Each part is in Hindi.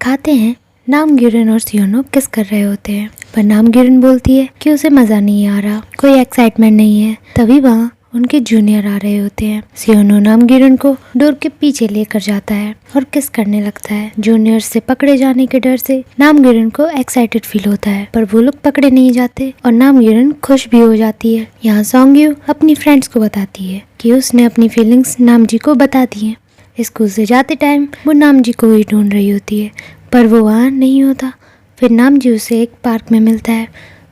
खाते हैं नामगिरन और सियोनो किस कर रहे होते हैं, पर नामगिरन बोलती है कि उसे मजा नहीं आ रहा, कोई एक्साइटमेंट नहीं है। तभी वहाँ उनके जूनियर आ रहे होते हैं। सियोनो नामगिरन को डोर के पीछे लेकर जाता है और किस करने लगता है। जूनियर से पकड़े जाने के डर से नामगिरन को एक्साइटेड फील होता है, पर वो लोग पकड़े नहीं जाते और नामगिरन खुश भी हो जाती है। यहाँ सॉन्गयू अपनी फ्रेंड्स को बताती है कि उसने अपनी फीलिंग्स नामजी को बता दी है। स्कूल से जाते टाइम वो नामजी को ही ढूंढ रही होती है, पर वो वहाँ नहीं होता। फिर नामजी उसे एक पार्क में मिलता है।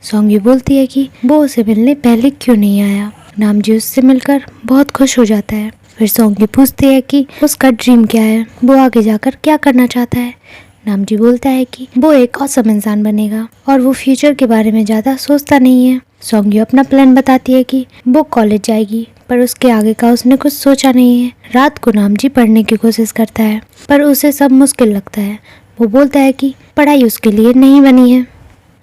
सॉन्गयू बोलती है कि वो उसे मिलने पहले क्यों नहीं आया। नामजी उससे मिलकर बहुत खुश हो जाता है। फिर सॉन्गयू पूछती है कि उसका ड्रीम क्या है, वो आगे जाकर क्या करना चाहता है। नामजी बोलता है कि वो एक औसम इंसान बनेगा और वो फ्यूचर के बारे में ज़्यादा सोचता नहीं है। सॉन्गयू अपना प्लान बताती है कि वो कॉलेज जाएगी, पर उसके आगे का उसने कुछ सोचा नहीं है। रात को नामजी पढ़ने की कोशिश करता है, पर उसे सब मुश्किल लगता है। वो बोलता है कि पढ़ाई उसके लिए नहीं बनी है।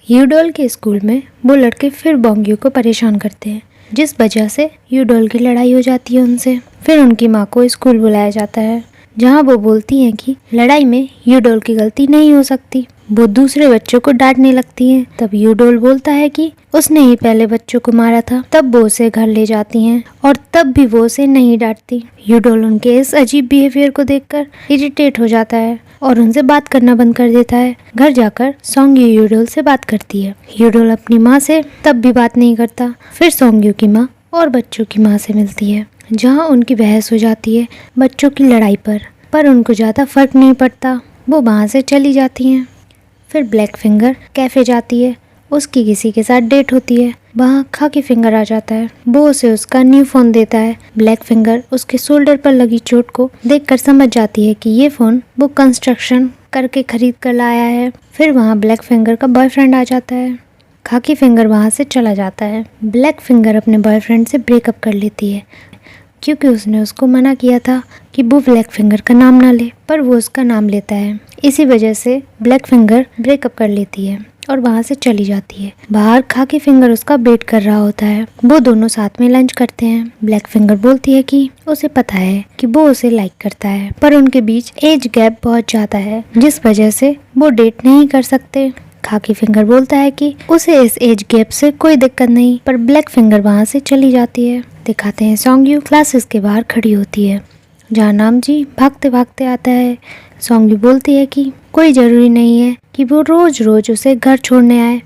यूडोल के स्कूल में वो लड़के फिर बोंग्यू को परेशान करते हैं, जिस वजह से यूडोल की लड़ाई हो जाती है उनसे। फिर उनकी माँ को स्कूल बुलाया जाता है, जहाँ वो बोलती हैं कि लड़ाई में यूडोल की गलती नहीं हो सकती। वो दूसरे बच्चों को डांटने लगती हैं। तब यूडोल बोलता है कि उसने ही पहले बच्चों को मारा था। तब वो उसे घर ले जाती हैं और तब भी वो उसे नहीं डांटती। यूडोल उनके इस अजीब बिहेवियर को देखकर इरिटेट हो जाता है और उनसे बात करना बंद कर देता है। घर जाकर सॉन्गयू यूडोल से बात करती है। यूडोल अपनी माँ से तब भी बात नहीं करता। फिर सॉन्गयू की माँ और बच्चों की माँ से मिलती है, जहाँ उनकी बहस हो जाती है बच्चों की लड़ाई पर उनको ज़्यादा फर्क नहीं पड़ता। वो वहाँ से चली जाती हैं। फिर ब्लैक फिंगर कैफ़े जाती है, उसकी किसी के साथ डेट होती है। वहाँ खाकी फिंगर आ जाता है। वो उसे उसका न्यू फ़ोन देता है। ब्लैक फिंगर उसके शोल्डर पर लगी चोट को देखकर समझ जाती है कि ये फ़ोन वो कंस्ट्रक्शन करके खरीद कर लाया है। फिर वहाँ ब्लैक फिंगर का बॉयफ्रेंड आ जाता है। खाकी फिंगर वहाँ से चला जाता है। ब्लैक फिंगर अपने बॉयफ्रेंड से ब्रेकअप कर लेती है, क्योंकि उसने उसको मना किया था कि वो ब्लैक फिंगर का नाम ना ले, पर वो उसका नाम लेता है। इसी वजह से ब्लैक फिंगर ब्रेकअप कर लेती है और वहाँ से चली जाती है। बाहर खाकी फिंगर उसका वेट कर रहा होता है। वो दोनों साथ में लंच करते हैं। ब्लैक फिंगर बोलती है कि उसे पता है कि वो उसे लाइक करता है, पर उनके बीच एज गैप बहुत ज़्यादा है, जिस वजह से वो डेट नहीं कर सकते। खाकी फिंगर बोलता है कि उसे इस एज गैप से कोई दिक्कत नहीं, पर ब्लैक फिंगर वहाँ से चली जाती है। दिखाते हैं सॉन्गयू क्लासेस के बाहर खड़ी होती है, जहाँ नामजी भागते भागते आता है। सॉन्गयू बोलती है कि कोई ज़रूरी नहीं है कि वो रोज़ रोज़ उसे घर छोड़ने आए।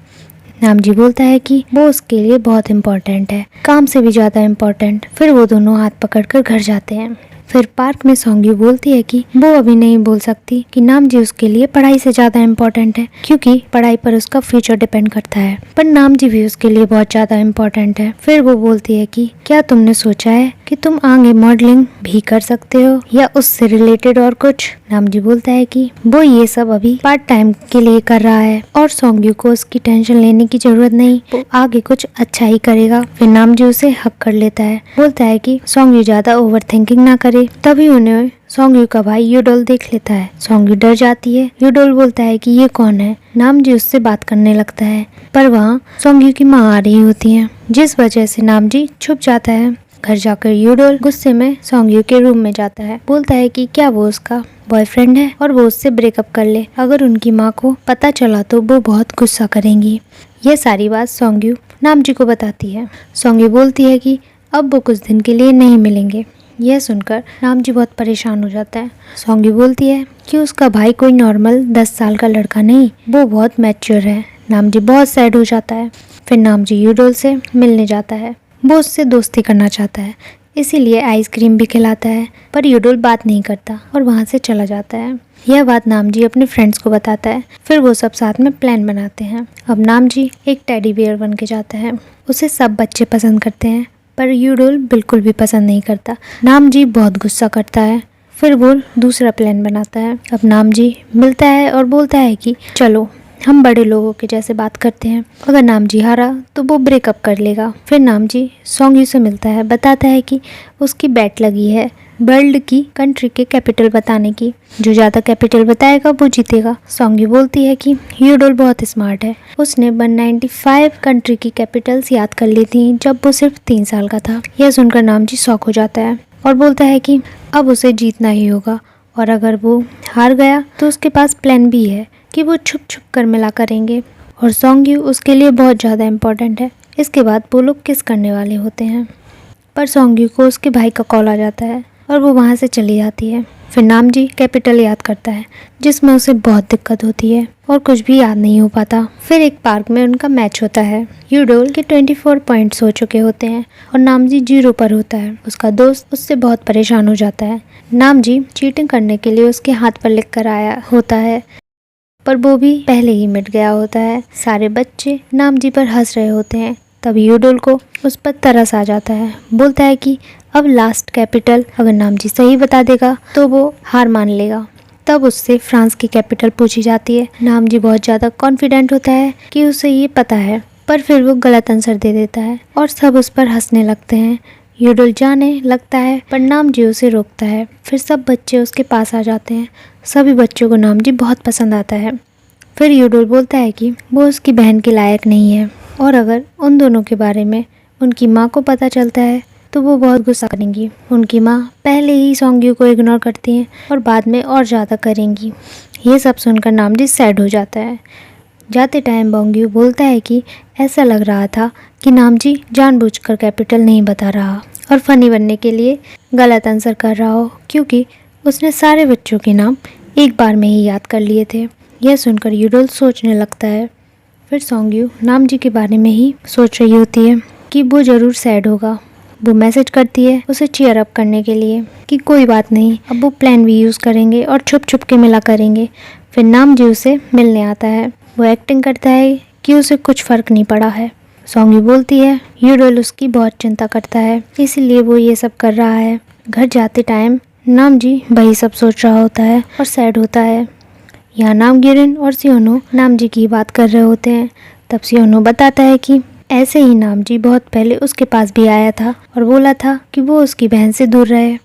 नामजी बोलता है कि वो उसके लिए बहुत इम्पोर्टेंट है, काम से भी ज़्यादा इम्पोर्टेंट। फिर वो दोनों हाथ पकड़कर घर जाते हैं। फिर पार्क में सॉन्गयू बोलती है कि वो अभी नहीं बोल सकती कि नामजी उसके लिए पढ़ाई से ज़्यादा इम्पोर्टेंट है, क्योंकि पढ़ाई पर उसका फ्यूचर डिपेंड करता है, पर नामजी भी उसके लिए बहुत ज़्यादा इम्पोर्टेंट है। फिर वो बोलती है कि क्या तुमने सोचा है कि तुम आगे मॉडलिंग भी कर सकते हो या उससे रिलेटेड और कुछ। नामजी बोलता है कि वो ये सब अभी पार्ट टाइम के लिए कर रहा है और सॉन्गयू को उसकी टेंशन लेने की जरूरत नहीं, वो आगे कुछ अच्छा ही करेगा। फिर नामजी उसे हक कर लेता है, बोलता है कि सॉन्गयू ज़्यादा ओवर थिंकिंग ना करे। तभी उन्हें सॉन्गयू का भाई यूडोल देख लेता है। सॉन्गयू डर जाती है। यूडोल बोलता है कि ये कौन है। नामजी उससे बात करने लगता है, पर वहाँ सॉन्गयू की माँ आ रही होती है, जिस वजह से नामजी छुप जाता है। घर जाकर यूडोल गुस्से में सॉन्गयू के रूम में जाता है। बोलता है कि क्या वो उसका बॉयफ्रेंड है और वो उससे ब्रेकअप कर ले। अगर उनकी माँ को पता चला तो वो बहुत गुस्सा करेंगी। ये सारी बात सॉन्गयू नामजी को बताती है। सॉन्गयू बोलती है कि अब वो कुछ दिन के लिए नहीं मिलेंगे। यह सुनकर नामजी बहुत परेशान हो जाता है। सॉन्गयू बोलती है कि उसका भाई कोई नॉर्मल 10 साल का लड़का नहीं, वो बहुत मैच्योर है। नामजी बहुत सैड हो जाता है। फिर नामजी यूडोल से मिलने जाता है। वो उससे दोस्ती करना चाहता है, इसीलिए आइसक्रीम भी खिलाता है, पर यूडोल बात नहीं करता और वहाँ से चला जाता है। यह बात नामजी अपने फ्रेंड्स को बताता है। फिर वो सब साथ में प्लान बनाते हैं। अब नामजी एक टेडी बियर बन के जाता है। उसे सब बच्चे पसंद करते हैं, पर यूडोल बिल्कुल भी पसंद नहीं करता। नामजी बहुत गुस्सा करता है। फिर वो दूसरा प्लान बनाता है। अब नामजी मिलता है और बोलता है कि चलो हम बड़े लोगों के जैसे बात करते हैं, अगर नामजी हारा तो वो ब्रेकअप कर लेगा। फिर नामजी सॉन्गयू से मिलता है, बताता है कि उसकी बेट लगी है वर्ल्ड की कंट्री के कैपिटल बताने की, जो ज़्यादा कैपिटल बताएगा वो जीतेगा। सॉन्गयू बोलती है कि यूडोल बहुत स्मार्ट है, उसने 195 कंट्री की कैपिटल्स याद कर ली थी जब वो सिर्फ 3 साल का था। यह सुनकर नामजी शॉक हो जाता है और बोलता है कि अब उसे जीतना ही होगा और अगर वो हार गया तो उसके पास प्लान बी है कि वो छुप छुप कर मिला करेंगे और सॉन्ग्यू उसके लिए बहुत ज़्यादा इम्पोर्टेंट है। इसके बाद वो लोग किस करने वाले होते हैं, पर सॉन्ग्यू को उसके भाई का कॉल आ जाता है और वो वहाँ से चली जाती है। फिर नामजी कैपिटल याद करता है जिसमें उसे बहुत दिक्कत होती है और कुछ भी याद नहीं हो पाता। फिर एक पार्क में उनका मैच होता है। यूडोल के 24 पॉइंट्स हो चुके होते हैं और नामजी 0 पर होता है। उसका दोस्त उससे बहुत परेशान हो जाता है। नामजी चीटिंग करने के लिए उसके हाथ पर लिख कर आया होता है, पर वो भी पहले ही मिट गया होता है। सारे बच्चे नामजी पर हंस रहे होते हैं। तब यूडोल को उस पर तरस आ जाता है। बोलता है कि अब लास्ट कैपिटल अगर नामजी सही बता देगा तो वो हार मान लेगा। तब उससे फ्रांस की कैपिटल पूछी जाती है। नामजी बहुत ज़्यादा कॉन्फिडेंट होता है कि उसे ये पता है, पर फिर वो गलत आंसर दे देता है और सब उस पर हंसने लगते हैं। यूडोल जाने लगता है पर नामजी उसे रोकता है। फिर सब बच्चे उसके पास आ जाते हैं। सभी बच्चों को नामजी बहुत पसंद आता है। फिर यूडोल बोलता है कि वो उसकी बहन के लायक नहीं है और अगर उन दोनों के बारे में उनकी माँ को पता चलता है तो वो बहुत गुस्सा करेंगी। उनकी माँ पहले ही सॉन्ग्यू को इग्नोर करती हैं और बाद में और ज़्यादा करेंगी। ये सब सुनकर नामजी सैड हो जाता है। जाते टाइम बोंग्यू बोलता है कि ऐसा लग रहा था कि नामजी जानबूझकर कैपिटल नहीं बता रहा और फनी बनने के लिए गलत आंसर कर रहा हो, क्योंकि उसने सारे बच्चों के नाम एक बार में ही याद कर लिए थे। यह सुनकर यूडोल सोचने लगता है। फिर सॉन्ग्यू नामजी के बारे में ही सोच रही होती है कि वो ज़रूर सैड होगा। वो मैसेज करती है उसे चीयर अप करने के लिए कि कोई बात नहीं, अब वो प्लान भी यूज़ करेंगे और छुप छुप के मिला करेंगे। फिर नामजी उसे मिलने आता है। वो एक्टिंग करता है कि उसे कुछ फ़र्क नहीं पड़ा है। सॉन्ग्यू बोलती है यूडोल उसकी बहुत चिंता करता है, इसीलिए वो ये सब कर रहा है। घर जाते टाइम नामजी वही सब सोच रहा होता है और सैड होता है। यहाँ नामगिरिन और सियोनो नामजी की बात कर रहे होते हैं। तब सियोनो बताता है कि ऐसे ही नामजी बहुत पहले उसके पास भी आया था और बोला था कि वो उसकी बहन से दूर रहे।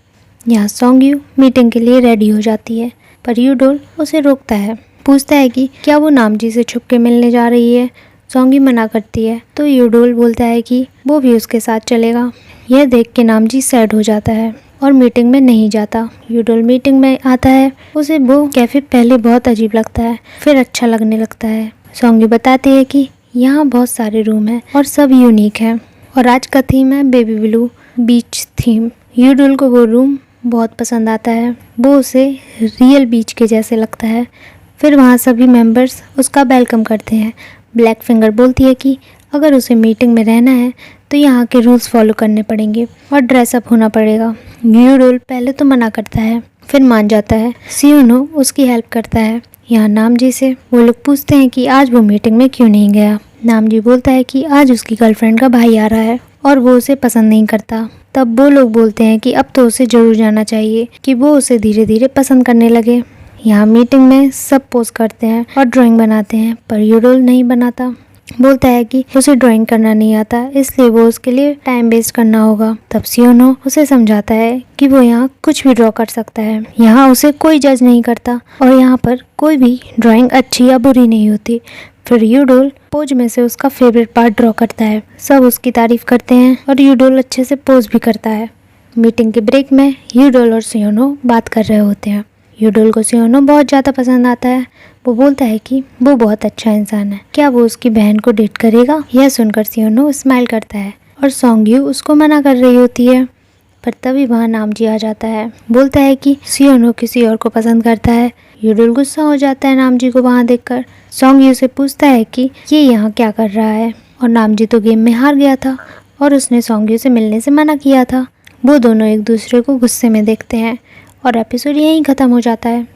यहाँ सॉन्ग्यू मीटिंग के लिए रेडी हो जाती है, पर यूडोल उसे रोकता है। पूछता है कि क्या वो नामजी से छुप के मिलने जा रही है। सॉन्ग्यू मना करती है तो यूडोल बोलता है कि वो भी उसके साथ चलेगा। यह देख के नामजी सैड हो जाता है और मीटिंग में नहीं जाता। यूडोल मीटिंग में आता है। उसे वो कैफ़े पहले बहुत अजीब लगता है, फिर अच्छा लगने लगता है। सॉन्ग्यू बताती है कि यहाँ बहुत सारे रूम हैं और सब यूनिक हैं और आज का थीम है बेबी ब्लू बीच थीम। यूडोल को वो रूम बहुत पसंद आता है। वो उसे रियल बीच के जैसे लगता है। फिर वहाँ सभी मेंबर्स उसका वेलकम करते हैं। ब्लैक फिंगर बोलती है कि अगर उसे मीटिंग में रहना है तो यहाँ के रूल्स फॉलो करने पड़ेंगे और ड्रेसअप होना पड़ेगा। यूडोल पहले तो मना करता है, फिर मान जाता है। सियोनो उसकी हेल्प करता है। यहाँ नामजी से वो लोग पूछते हैं कि आज वो मीटिंग में क्यों नहीं गया। नामजी बोलता है कि आज उसकी गर्लफ्रेंड का भाई आ रहा है और वो उसे पसंद नहीं करता। तब वो लोग बोलते हैं कि अब तो उसे ज़रूर जाना चाहिए कि वो उसे धीरे धीरे पसंद करने लगे। यहाँ मीटिंग में सब पोज करते हैं और ड्राइंग बनाते हैं, पर यूडोल नहीं बनाता। बोलता है कि उसे ड्राइंग करना नहीं आता, इसलिए वो उसके लिए टाइम वेस्ट करना होगा। तब सियोनो उसे समझाता है कि वो यहाँ कुछ भी ड्रॉ कर सकता है। यहाँ उसे कोई जज नहीं करता और यहाँ पर कोई भी ड्राइंग अच्छी या बुरी नहीं होती। फिर यूडोल पोज में से उसका फेवरेट पार्ट ड्रॉ करता है। सब उसकी तारीफ करते हैं और यूडोल अच्छे से पोज भी करता है। मीटिंग के ब्रेक में यूडोल और सियोनो बात कर रहे होते हैं। यूडोल को सियोनो बहुत ज़्यादा पसंद आता है। वो बोलता है कि वो बहुत अच्छा इंसान है, क्या वो उसकी बहन को डेट करेगा। यह सुनकर सियोनो स्माइल करता है और सॉन्ग्यू उसको मना कर रही होती है, पर तभी वहाँ नामजी आ जाता है। बोलता है कि सियोनो किसी और को पसंद करता है। यूडोल गुस्सा हो जाता है नामजी को वहाँ देखकर। सॉन्ग्यू से पूछता है कि ये यहाँ क्या कर रहा है, और नामजी तो गेम में हार गया था और उसने सॉन्ग्यू से मिलने से मना किया था। वो दोनों एक दूसरे को गुस्से में देखते हैं और एपिसोड यहीं ख़त्म हो जाता है।